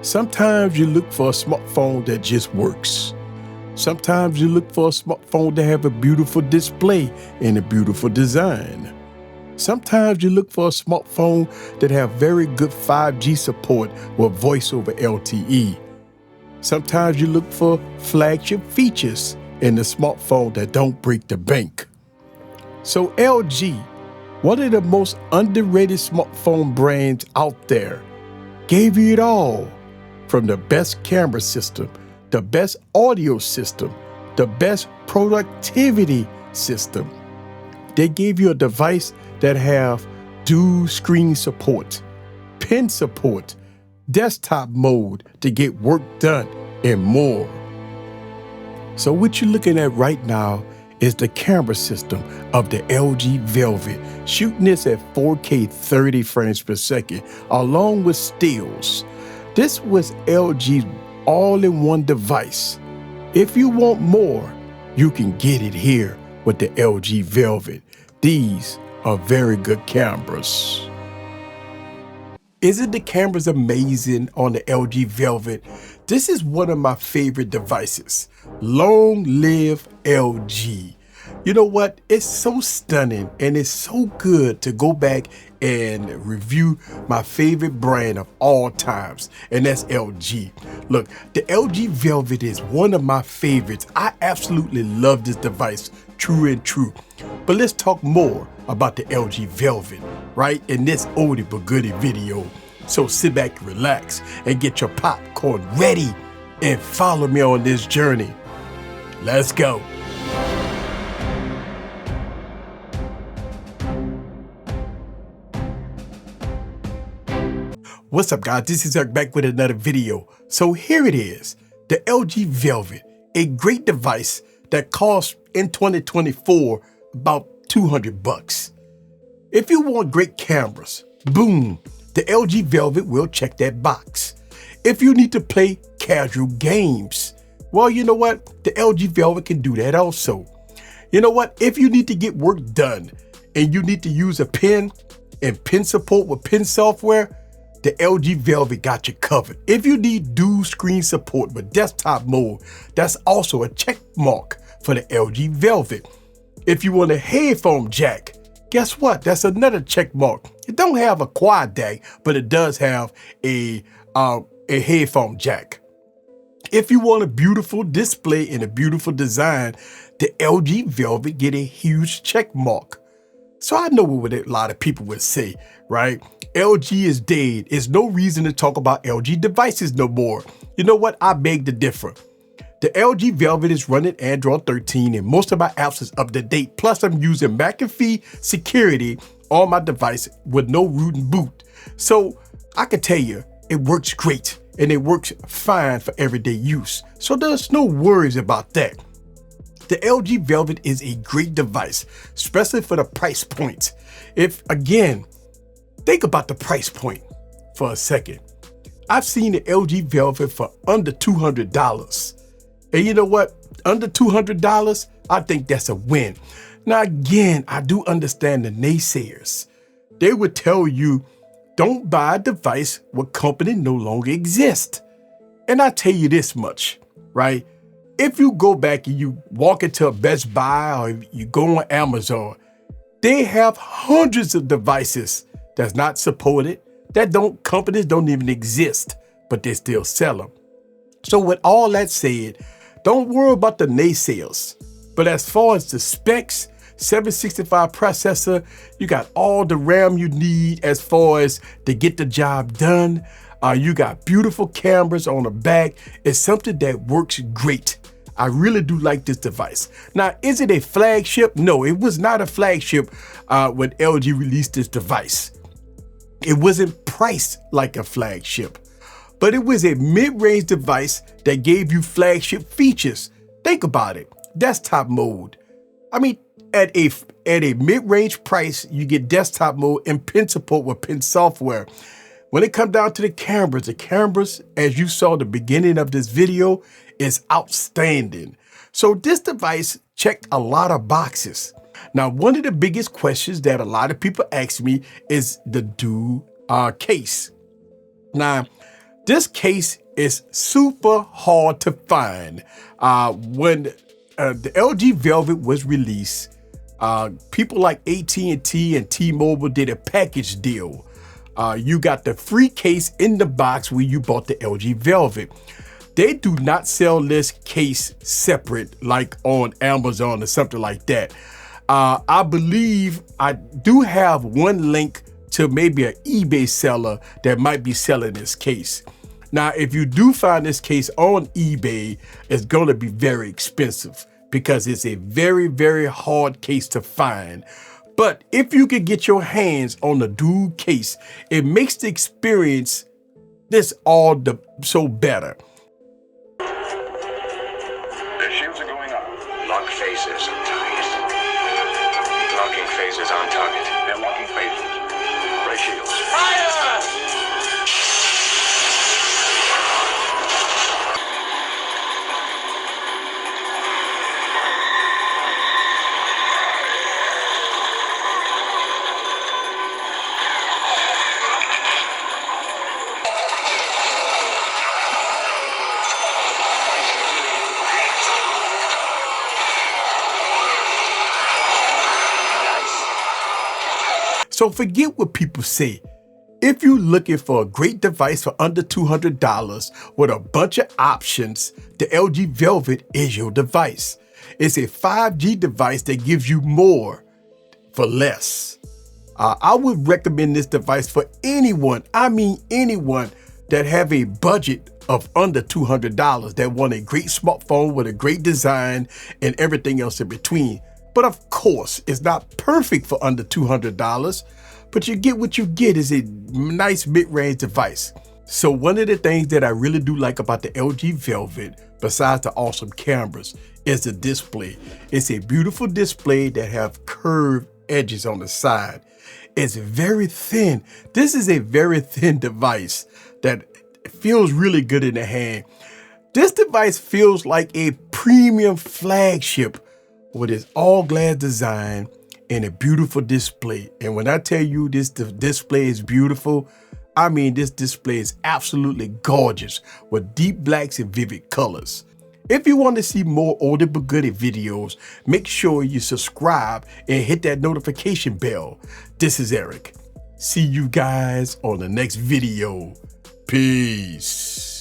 Sometimes you look for a smartphone that just works. Sometimes you look for a smartphone that have a beautiful display and a beautiful design. Sometimes you look for a smartphone that have very good 5G support with voice over LTE. Sometimes you look for flagship features in the smartphone that don't break the bank. So LG, one of the most underrated smartphone brands out there, gave you it all. From the best camera system, the best audio system, the best productivity system. They gave you a device that have dual screen support, pen support, desktop mode to get work done, and more. So what you're looking at right now is the camera system of the LG Velvet, shooting this at 4K 30 frames per second, along with stills. This was LG's all-in-one device. If you want more, you can get it here with the LG Velvet. These are very good cameras. Isn't the cameras amazing on the LG Velvet? This is one of my favorite devices. Long live LG. You know what? It's so stunning and it's so good to go back and review my favorite brand of all times, and that's LG. Look, the LG Velvet is one of my favorites. I absolutely love this device, true and true. But let's talk more about the LG Velvet, right, in this Oldie but Goody video. So sit back, relax, and get your popcorn ready and follow me on this journey. Let's go. What's up, guys? This is Eric back with another video. So here it is, the LG Velvet, a great device that costs in 2024 about 200 bucks. If you want great cameras, boom, the LG Velvet will check that box. If you need to play casual games, well, you know what? The LG Velvet can do that also. You know what? If you need to get work done and you need to use a pen and pen support with pen software, the LG Velvet got you covered. If you need dual screen support with desktop mode, that's also a check mark for the LG Velvet. If you want a headphone jack, guess what? That's another check mark. It don't have a quad jack, but it does have a headphone jack. If you want a beautiful display and a beautiful design, the LG Velvet get a huge check mark. So I know what a lot of people would say, right? LG is dead. There's no reason to talk about LG devices no more. You know what? I beg to differ. The LG Velvet is running Android 13 and most of my apps is up to date. Plus I'm using McAfee security on my device with no root and boot. So I can tell you it works great and it works fine for everyday use. So there's no worries about that. The LG Velvet is a great device, especially for the price point. If, again, think about the price point for a second. I've seen the LG Velvet for under $200. And you know what? Under $200, I think that's a win. Now, again, I do understand the naysayers. They would tell you, don't buy a device where company no longer exists. And I tell you this much, right? If you go back and you walk into a Best Buy or you go on Amazon, they have hundreds of devices that's not supported, companies don't even exist, but they still sell them. So with all that said, don't worry about the naysayers. But as far as the specs, 765 processor, you got all the RAM you need as far as to get the job done. You got beautiful cameras on the back. It's something that works great. I really do like this device. Now, is it a flagship? No, it was not a flagship when LG released this device. It wasn't priced like a flagship, but it was a mid-range device that gave you flagship features. Think about it, desktop mode. I mean, at a mid-range price, you get desktop mode and pen support with pen software. When it comes down to the cameras, as you saw at the beginning of this video, is outstanding. So this device checked a lot of boxes. Now, one of the biggest questions that a lot of people ask me is the dual case. Now, This case is super hard to find. When the LG Velvet was released, people like AT&T and T-Mobile did a package deal. You got the free case in the box when you bought the LG Velvet. They do not sell this case separate like on Amazon or something like that. I believe I do have one link to maybe an eBay seller that might be selling this case. Now, if you do find this case on eBay, it's going to be very expensive because it's a very, very hard case to find. But if you can get your hands on the dual case, it makes the experience all the so better. The shields are going up. Lock phases on target. Locking phases on target. They're locking phases. Ray shields. Fire! So forget what people say. If you're looking for a great device for under $200 with a bunch of options, the LG Velvet is your device. It's a 5G device that gives you more for less. I would recommend this device for anyone, I mean anyone, that have a budget of under $200 that want a great smartphone with a great design and everything else in between. But of course, it's not perfect for under $200, but you get what you get is a nice mid-range device. So one of the things that I really do like about the LG Velvet, besides the awesome cameras, is the display. It's a beautiful display that have curved edges on the side. It's very thin. This is a very thin device that feels really good in the hand. This device feels like a premium flagship with its all-glass design and a beautiful display. And when I tell you the display is beautiful, I mean this display is absolutely gorgeous with deep blacks and vivid colors. If you want to see more Oldie but Goody videos, make sure you subscribe and hit that notification bell. This is Eric. See you guys on the next video. Peace.